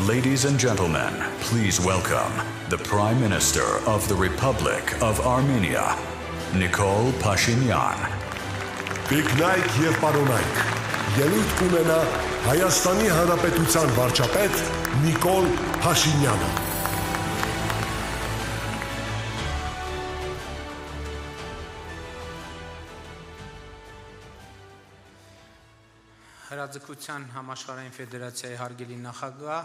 Ladies and gentlemen, please welcome the Prime Minister of the Republic of Armenia, Nikol Pashinyan. Տիկնայք եւ պարոնայք, ելույթ կունենա Հայաստանի Հանրապետության վարչապետ Նիկոլ Փաշինյանը։ Հրաձգության համաշխարհային ֆեդերացիայի հարգելի նախագահ,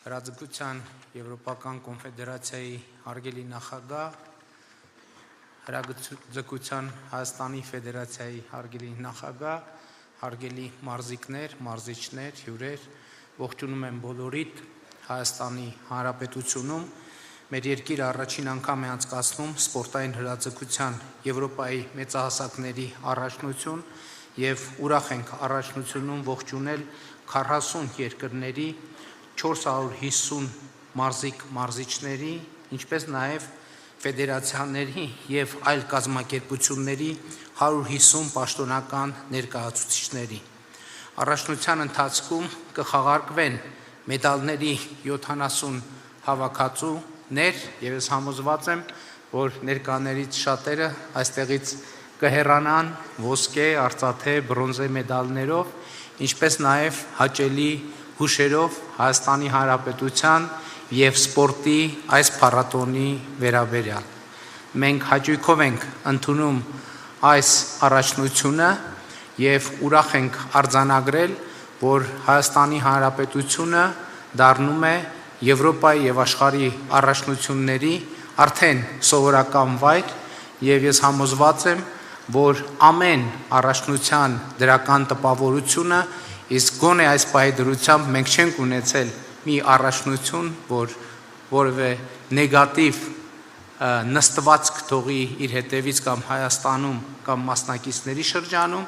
Հրաձգության Եվրոպական կոնֆեդերացիայի հարգելի նախագահ, Հրաձգության Հայաստանի Ֆեդերացիայի հարգելի նախագահ, հարգելի մարզիկներ, մարզիչներ, հյուրեր, ողջունում եմ բոլորիդ Հայաստանի Հանրապետությունում մեր երկիրը առաջին անգամ է անցկացնում սպորտային հրաձգության Եվրոպայի մեծահասակների առաջնություն եւ ուրախ ենք առաջնությունում ողջունել 40 երկրների 450 մարզիկ-մարզիչների, ինչպես նաեւ ֆեդերացիաների եւ այլ կազմակերպությունների 150 պաշտոնական ներկայացուցիչների։ Առաջնության ընթացքում կխաղարկվեն մեդալների 70 հավաքածուներ եւ ես համոզված եմ, որ ներկաներից շատերը այստեղից կհեռանան ոսկե, արծաթե, բրոնզե մեդալներով, ինչպես նաև հաճելի հուշերով Հայաստանի Հանրապետության եւ սպորտի այս փառատոնի վերաբերյալ։ Մենք հաճույքով ենք ընդունում այս առաջնությունը եւ ուրախ ենք արձանագրել, որ Հայաստանի Հանրապետությունը դառնում է Եվրոպայի եւ աշխարհի առաջնությունների արդեն սովորական վայր եւ ես համոզված եմ, որ ամեն առաջնության դրական տպավորությունը, իսկ գոնե այս պահի դրությամբ մենք չենք ունեցել մի առաջնություն, որ որևէ նեգատիվ նստվածք թողի իր հետևից կամ Հայաստանում կամ մասնակիցների շրջանում,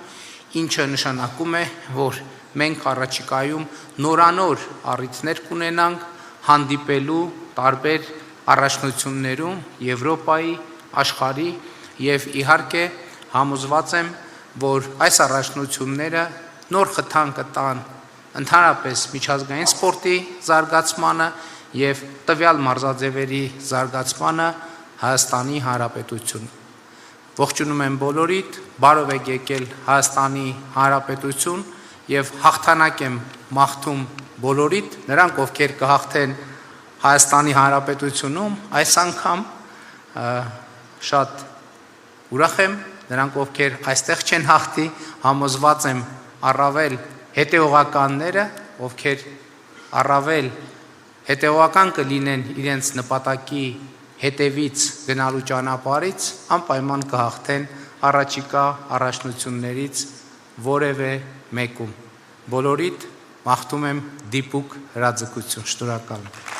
ինչը նշանակում է, որ մենք առաջիկայում նորանոր առիթներ կունենանք հանդիպելու տարբեր առաջնություններում Եվրոպայի, աշխարհի եւ իհարկե համոզված եմ, որ այս առաջնությունները նոր խթան կտան ընդհանրապես միջազգային սպորտի զարգացմանը եւ տվյալ մարզաձևերի զարգացմանը Հայաստանի Հանրապետությունում։ Ողջունում եմ բոլորիդ, բարով եք եկել Հայաստանի Հանրապետություն եւ հաղթանակ եմ մաղթում բոլորիդ, նրանք ովքեր կհաղթեն Հայաստանի Հանրապետությունում, այս անգամ շատ ուրախ եմ, նրանք ովքեր այստեղ չեն հաղթի, համոզված եմ առավել հետեւողականները, ովքեր առավել հետեւողական կլինեն իրենց նպատակի հետևից գնալու ճանապարհից, անպայման կհաղթեն առաջիկա առաջնություններից որևէ մեկում։ Բոլորիդ մաղթում եմ դիպուկ հրաձգություն։ Շնորհակալ եմ։